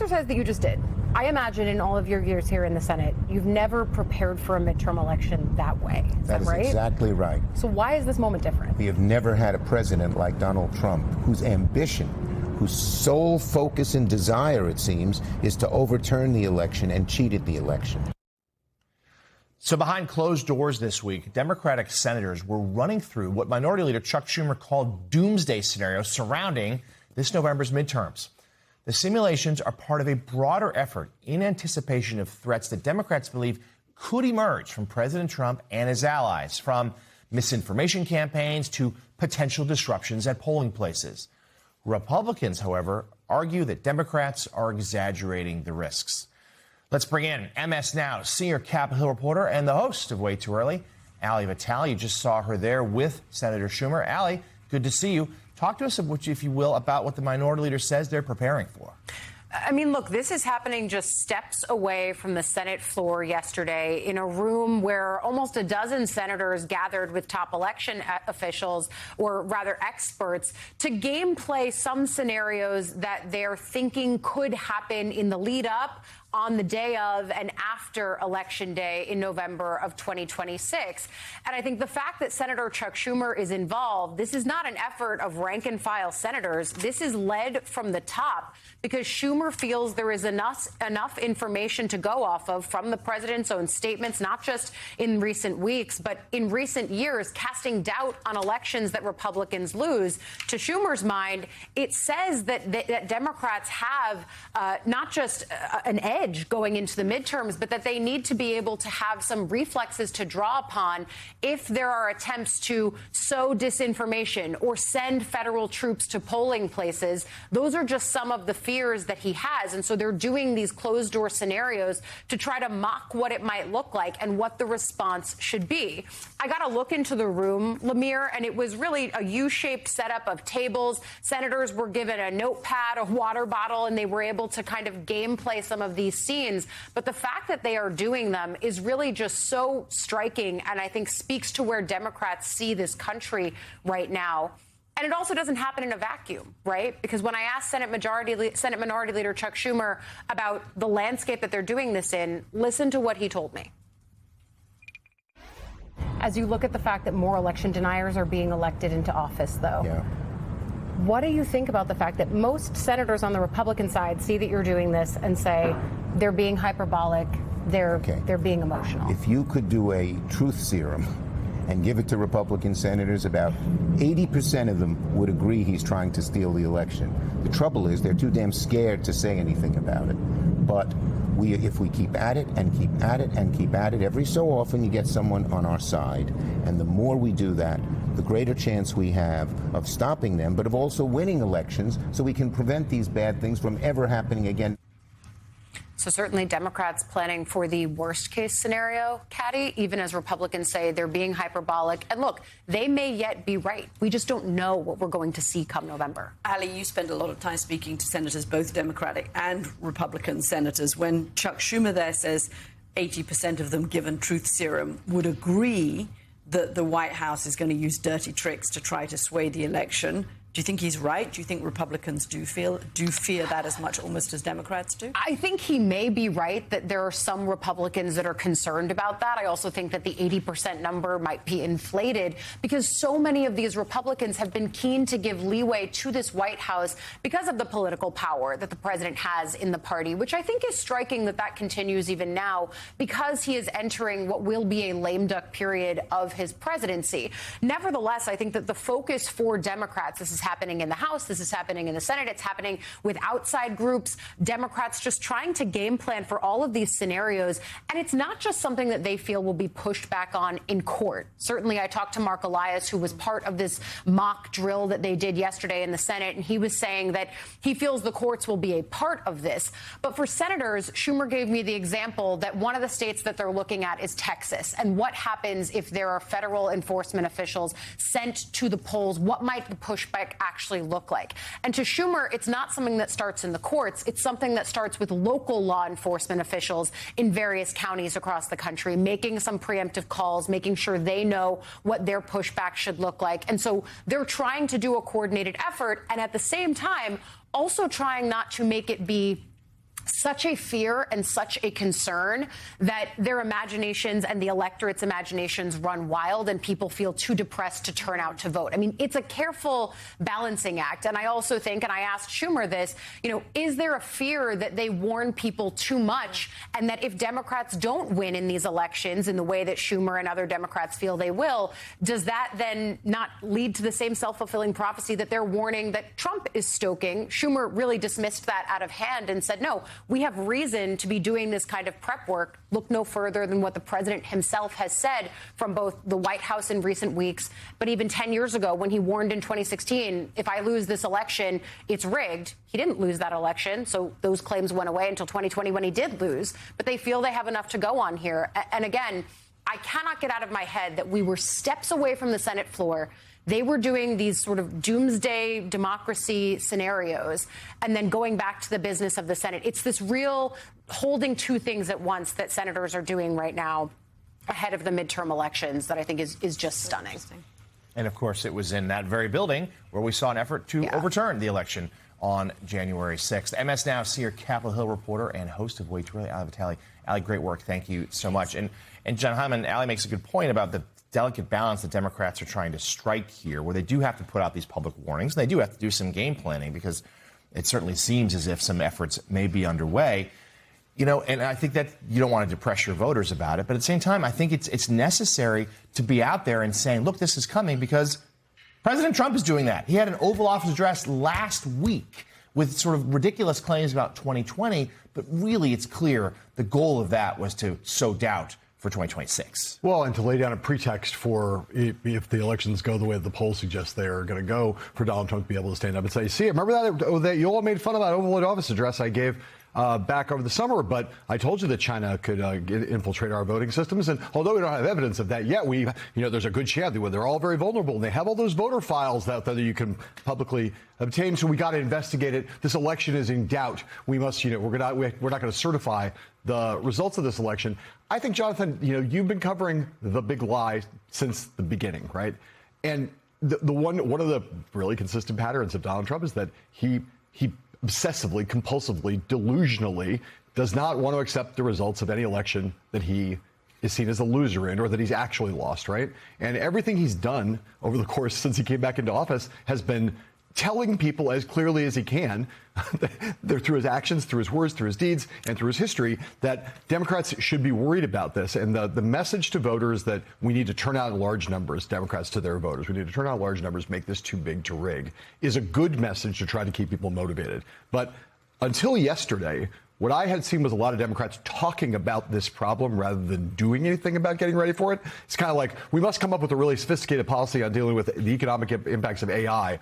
exercise that you just did, I imagine in all of your years here in the Senate, you've never prepared for a midterm election that way. Is that right? That is exactly right. So why is this moment different? We have never had a president like Donald Trump whose ambition, whose sole focus and desire, it seems, is to overturn the election and cheat at the election. So behind closed doors this week, Democratic senators were running through what Minority Leader Chuck Schumer called doomsday scenarios surrounding this November's midterms. The simulations are part of a broader effort in anticipation of threats that Democrats believe could emerge from President Trump and his allies, from misinformation campaigns to potential disruptions at polling places. Republicans, however, argue that Democrats are exaggerating the risks. Let's bring in MS Now senior Capitol Hill reporter and the host of Way Too Early, Ali Vitale. You just saw her there with Senator Schumer. Ali, good to see you. Talk to us, if you will, about what the minority leader says they're preparing for. I mean, look, this is happening just steps away from the Senate floor yesterday in a room where almost a dozen senators gathered with top election officials, or rather experts, to game play some scenarios that they're thinking could happen in the lead up, on the day of, and after Election Day in November of 2026. And I think the fact that Senator Chuck Schumer is involved, this is not an effort of rank and file senators. This is led from the top because Schumer feels there is enough information to go off of from the president's own statements, not just in recent weeks, but in recent years, casting doubt on elections that Republicans lose. To Schumer's mind, it says that Democrats have not just an edge going into the midterms, but that they need to be able to have some reflexes to draw upon if there are attempts to sow disinformation or send federal troops to polling places. Those are just some of the fears that he has. And so they're doing these closed door scenarios to try to mock what it might look like and what the response should be. I got to look into the room, Lemire, and it was really a U-shaped setup of tables. Senators were given a notepad, a water bottle, and they were able to kind of game play some of these scenes. But the fact that they are doing them is really just so striking, and I think speaks to where Democrats see this country right now. And it also doesn't happen in a vacuum, right? Because when I asked Senate Minority Leader Chuck Schumer about the landscape that they're doing this in, listen to what he told me. As you look at the fact that more election deniers are being elected into office, though, what do you think about the fact that most senators on the Republican side see that you're doing this and say they're being hyperbolic, they're being emotional? If you could do a truth serum and give it to Republican senators, about 80% of them would agree he's trying to steal the election. The trouble is they're too damn scared to say anything about it. But if we keep at it and keep at it and keep at it, every so often you get someone on our side. And the more we do that, the greater chance we have of stopping them, but of also winning elections so we can prevent these bad things from ever happening again. So certainly Democrats planning for the worst case scenario, Caddy, even as Republicans say they're being hyperbolic. And look, they may yet be right. We just don't know what we're going to see come November. Ali, you spend a lot of time speaking to senators, both Democratic and Republican senators. When Chuck Schumer there says 80% of them, given truth serum, would agree that the White House is going to use dirty tricks to try to sway the election, do you think he's right? Do you think Republicans do fear that as much almost as Democrats do? I think he may be right that there are some Republicans that are concerned about that. I also think that the 80% number might be inflated because so many of these Republicans have been keen to give leeway to this White House because of the political power that the president has in the party, which I think is striking that continues even now because he is entering what will be a lame duck period of his presidency. Nevertheless, I think that the focus for Democrats, this is happening in the House, this is happening in the Senate, it's happening with outside groups, Democrats just trying to game plan for all of these scenarios. And it's not just something that they feel will be pushed back on in court. Certainly, I talked to Mark Elias, who was part of this mock drill that they did yesterday in the Senate, and he was saying that he feels the courts will be a part of this. But for senators, Schumer gave me the example that one of the states that they're looking at is Texas. And what happens if there are federal enforcement officials sent to the polls? What might the pushback actually look like? And to Schumer, it's not something that starts in the courts. It's something that starts with local law enforcement officials in various counties across the country, making some preemptive calls, making sure they know what their pushback should look like. And so they're trying to do a coordinated effort and at the same time also trying not to make it be such a fear and such a concern that their imaginations and the electorate's imaginations run wild and people feel too depressed to turn out to vote. I mean, it's a careful balancing act. And I also think, and I asked Schumer this, is there a fear that they warn people too much and that if Democrats don't win in these elections in the way that Schumer and other Democrats feel they will, does that then not lead to the same self-fulfilling prophecy that they're warning that Trump is stoking? Schumer really dismissed that out of hand and said, no, we have reason to be doing this kind of prep work. Look no further than what the president himself has said from both the White House in recent weeks, but even 10 years ago when he warned in 2016, if I lose this election, it's rigged. He didn't lose that election, so those claims went away until 2020 when he did lose. But they feel they have enough to go on here. And again, I cannot get out of my head that we were steps away from the Senate floor. They were doing these sort of doomsday democracy scenarios and then going back to the business of the Senate. It's this real holding two things at once that senators are doing right now ahead of the midterm elections that I think is just stunning. And, of course, it was in that very building where we saw an effort to overturn the election on January 6th. MS Now senior Capitol Hill reporter and host of Wait Really, Ali Vitale. Ali, great work. Thank you so much. And John Hyman, Ali makes a good point about the delicate balance that Democrats are trying to strike here, where they do have to put out these public warnings. And they do have to do some game planning because it certainly seems as if some efforts may be underway. And I think that you don't want to depress your voters about it. But at the same time, I think it's necessary to be out there and saying, look, this is coming because President Trump is doing that. He had an Oval Office address last week with sort of ridiculous claims about 2020. But really, it's clear the goal of that was to sow doubt for 2026. Well, and to lay down a pretext for if the elections go the way the polls suggest they are going to go, for Donald Trump to be able to stand up and say, see, remember that you all made fun of that Oval Office address I gave back over the summer, but I told you that China could infiltrate our voting systems. And although we don't have evidence of that yet, there's a good chance they're all very vulnerable. And they have all those voter files out there that you can publicly obtain. So we got to investigate it. This election is in doubt. We must, we're not going to certify the results of this election. I think, Jonathan, you've been covering the big lie since the beginning, right? And one of the really consistent patterns of Donald Trump is that he obsessively, compulsively, delusionally does not want to accept the results of any election that he is seen as a loser in or that he's actually lost, right? And everything he's done over the course since he came back into office has been telling people as clearly as he can, through his actions, through his words, through his deeds, and through his history, that Democrats should be worried about this. And the message to voters that we need to turn out in large numbers, Democrats to their voters, we need to turn out in large numbers, make this too big to rig, is a good message to try to keep people motivated. But until yesterday, what I had seen was a lot of Democrats talking about this problem rather than doing anything about getting ready for it. It's kind of like, we must come up with a really sophisticated policy on dealing with the economic impacts of AI.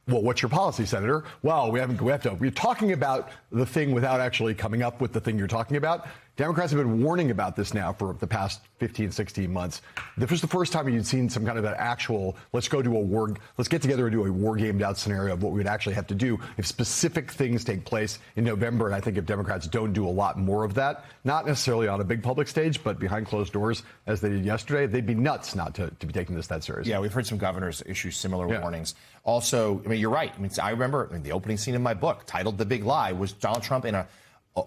Well, what's your policy, Senator? Well, we're talking about the thing without actually coming up with the thing you're talking about. Democrats have been warning about this now for the past 15, 16 months. This was the first time you'd seen some kind of an actual, let's get together and do a war gamed out scenario of what we would actually have to do if specific things take place in November. And I think if Democrats don't do a lot more of that, not necessarily on a big public stage, but behind closed doors, as they did yesterday, they'd be nuts not to be taking this that seriously. Yeah, we've heard some governors issue similar warnings. Also, you're right. I remember the opening scene of my book, titled The Big Lie, was Donald Trump in an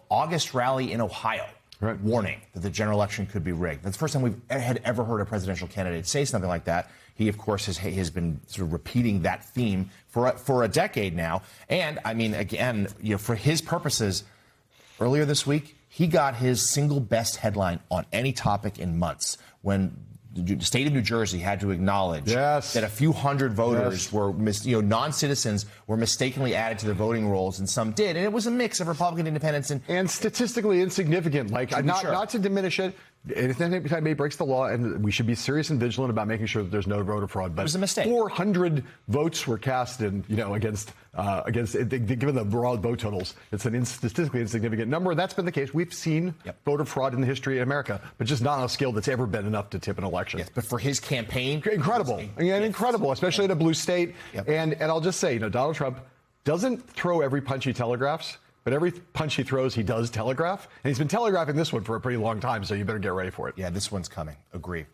August rally in Ohio. Right. Warning that the general election could be rigged. That's the first time we've ever heard a presidential candidate say something like that. He, of course, has been sort of repeating that theme for a decade now. And, again, for his purposes, earlier this week, he got his single best headline on any topic in months when the state of New Jersey had to acknowledge that a few hundred voters were, non-citizens were mistakenly added to the voting rolls, and some did. And it was a mix of Republican independents and statistically insignificant. Not to diminish it. Anytime he breaks the law, and we should be serious and vigilant about making sure that there's no voter fraud. But it was a mistake. 400 votes were cast, against given the broad vote totals, it's a statistically insignificant number. And that's been the case. We've seen voter fraud in the history of America, but just not on a scale that's ever been enough to tip an election. Yes, but for his campaign, incredible, incredible, especially in a blue state. And I'll just say, Donald Trump doesn't throw every punch he telegraphs. But every punch he throws, he does telegraph. And he's been telegraphing this one for a pretty long time, so you better get ready for it. Yeah, this one's coming. Agree.